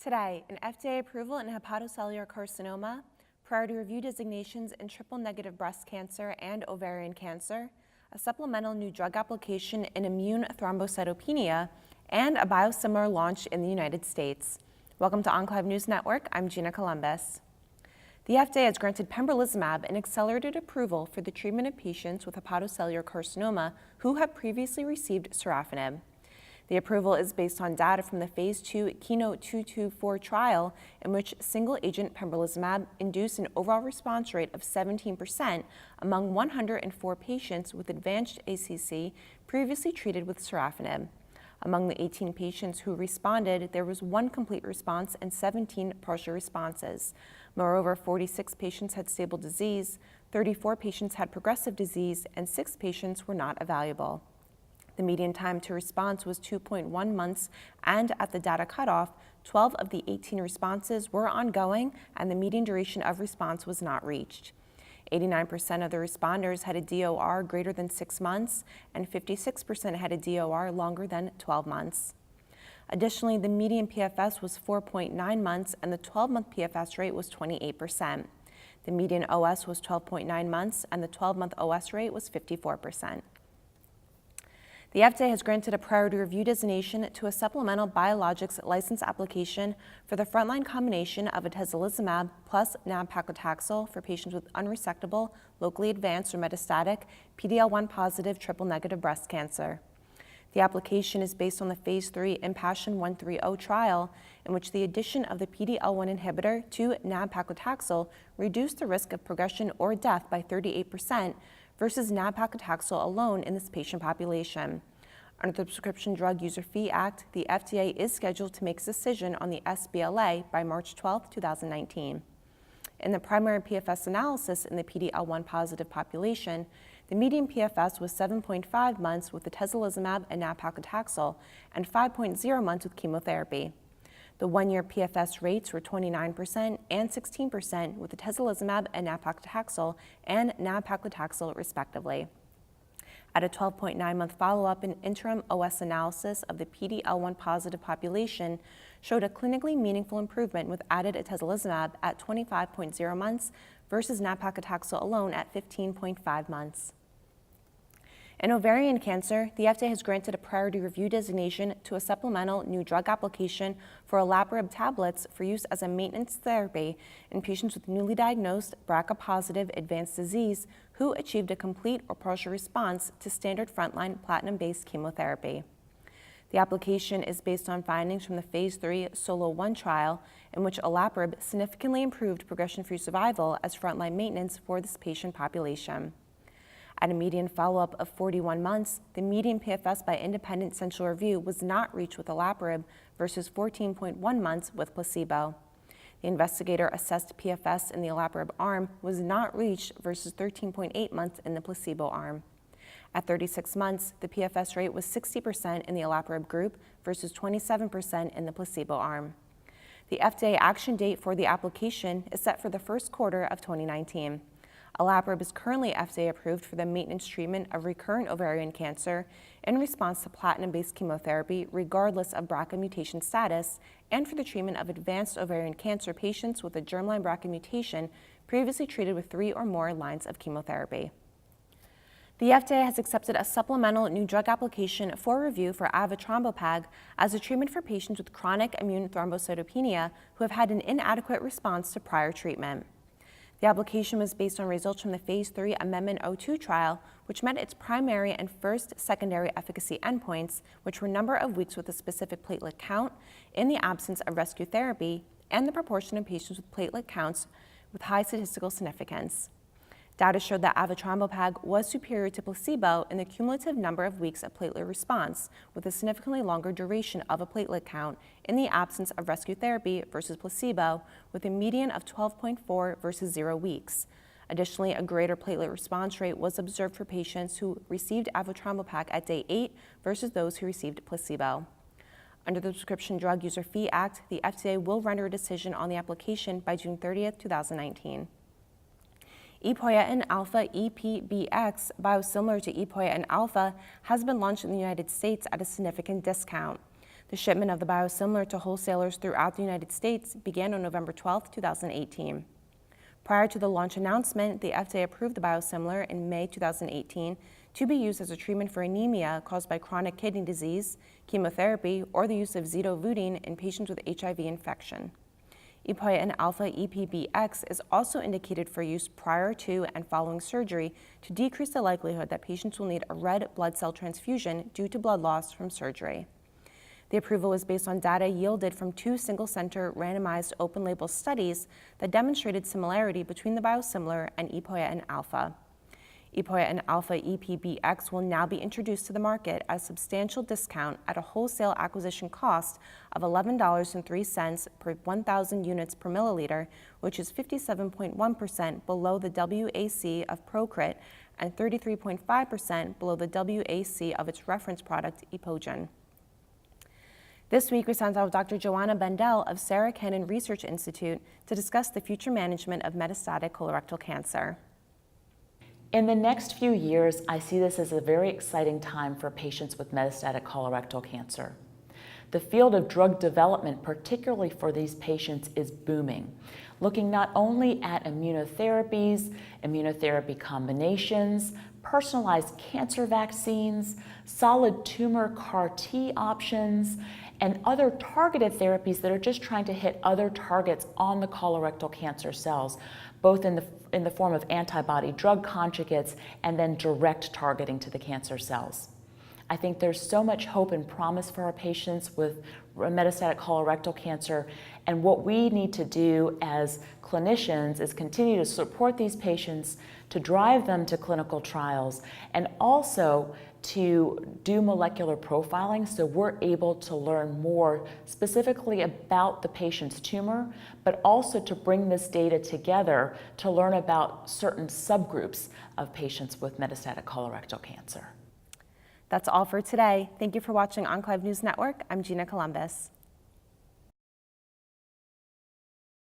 Today, an FDA approval in hepatocellular carcinoma, priority review designations in triple-negative breast cancer and ovarian cancer, a supplemental new drug application in immune thrombocytopenia, and a biosimilar launch in the United States. Welcome to Enclave News Network. I'm Gina Columbus. The FDA has granted pembrolizumab an accelerated approval for the treatment of patients with hepatocellular carcinoma who have previously received sorafenib. The approval is based on data from the Phase 2 KEYNOTE-224 trial, in which single-agent pembrolizumab induced an overall response rate of 17% among 104 patients with advanced HCC previously treated with sorafenib. Among the 18 patients who responded, there was 1 complete response and 17 partial responses. Moreover, 46 patients had stable disease, 34 patients had progressive disease, and 6 patients were not evaluable. The median time to response was 2.1 months, and at the data cutoff, 12 of the 18 responses were ongoing, and the median duration of response was not reached. 89% of the responders had a DOR greater than 6 months, and 56% had a DOR longer than 12 months. Additionally, the median PFS was 4.9 months, and the 12-month PFS rate was 28%. The median OS was 12.9 months, and the 12-month OS rate was 54%. The FDA has granted a priority review designation to a supplemental biologics license application for the frontline combination of atezolizumab plus nab-paclitaxel for patients with unresectable, locally advanced or metastatic PD-L1 positive triple-negative breast cancer. The application is based on the Phase 3 IMpassion130 trial, in which the addition of the PD-L1 inhibitor to nab-paclitaxel reduced the risk of progression or death by 38% versus nab-paclitaxel alone in this patient population. Under the Prescription Drug User Fee Act, the FDA is scheduled to make a decision on the sBLA by March 12, 2019. In the primary PFS analysis in the PD-L1 positive population, the median PFS was 7.5 months with atezolizumab and nab-paclitaxel and 5.0 months with chemotherapy. The 1-year PFS rates were 29% and 16% with atezolizumab and nab-paclitaxel respectively. At a 12.9-month follow-up, an interim OS analysis of the PD-L1 positive population showed a clinically meaningful improvement with added atezolizumab at 25.0 months versus nab-paclitaxel alone at 15.5 months. In ovarian cancer, the FDA has granted a priority review designation to a supplemental new drug application for olaparib tablets for use as a maintenance therapy in patients with newly diagnosed BRCA-positive advanced disease who achieved a complete or partial response to standard frontline platinum-based chemotherapy. The application is based on findings from the Phase 3 SOLO-1 trial, in which olaparib significantly improved progression-free survival as frontline maintenance for this patient population. At a median follow-up of 41 months, the median PFS by independent central review was not reached with olaparib versus 14.1 months with placebo. The investigator-assessed PFS in the olaparib arm was not reached versus 13.8 months in the placebo arm. At 36 months, the PFS rate was 60% in the olaparib group versus 27% in the placebo arm. The FDA action date for the application is set for the first quarter of 2019. Olaparib is currently FDA approved for the maintenance treatment of recurrent ovarian cancer in response to platinum-based chemotherapy regardless of BRCA mutation status, and for the treatment of advanced ovarian cancer patients with a germline BRCA mutation previously treated with 3 or more lines of chemotherapy. The FDA has accepted a supplemental new drug application for review for avatrombopag as a treatment for patients with chronic immune thrombocytopenia who have had an inadequate response to prior treatment. The application was based on results from the Phase 3 Amendment-02 trial, which met its primary and first secondary efficacy endpoints, which were number of weeks with a specific platelet count in the absence of rescue therapy and the proportion of patients with platelet counts with high statistical significance. Data showed that avatrombopag was superior to placebo in the cumulative number of weeks of platelet response, with a significantly longer duration of a platelet count in the absence of rescue therapy versus placebo, with a median of 12.4 versus 0 weeks. Additionally, a greater platelet response rate was observed for patients who received avatrombopag at day 8 versus those who received placebo. Under the Prescription Drug User Fee Act, the FDA will render a decision on the application by June 30, 2019. Epoetin alpha EPBX, biosimilar to Epoetin alpha, has been launched in the United States at a significant discount. The shipment of the biosimilar to wholesalers throughout the United States began on November 12, 2018. Prior to the launch announcement, the FDA approved the biosimilar in May 2018 to be used as a treatment for anemia caused by chronic kidney disease, chemotherapy, or the use of zidovudine in patients with HIV infection. Epoetin alpha EPBX is also indicated for use prior to and following surgery to decrease the likelihood that patients will need a red blood cell transfusion due to blood loss from surgery. The approval was based on data yielded from 2 single-center randomized open-label studies that demonstrated similarity between the biosimilar and epoetin alpha. Epoetin alpha EPBX will now be introduced to the market at a substantial discount at a wholesale acquisition cost of $11.03 per 1,000 units per milliliter, which is 57.1% below the WAC of Procrit and 33.5% below the WAC of its reference product, Epogen. This week, we sat down with Dr. Joanna Bendel of Sarah Cannon Research Institute to discuss the future management of metastatic colorectal cancer. In the next few years, I see this as a very exciting time for patients with metastatic colorectal cancer. The field of drug development, particularly for these patients, is booming, looking not only at immunotherapies, immunotherapy combinations, personalized cancer vaccines, solid tumor CAR T options, and other targeted therapies that are just trying to hit other targets on the colorectal cancer cells, both in the form of antibody drug conjugates and then direct targeting to the cancer cells. I think there's so much hope and promise for our patients with metastatic colorectal cancer, and what we need to do as clinicians is continue to support these patients, to drive them to clinical trials, and also to do molecular profiling so we're able to learn more specifically about the patient's tumor, but also to bring this data together to learn about certain subgroups of patients with metastatic colorectal cancer. That's all for today. Thank you for watching Enclave News Network. I'm Gina Columbus.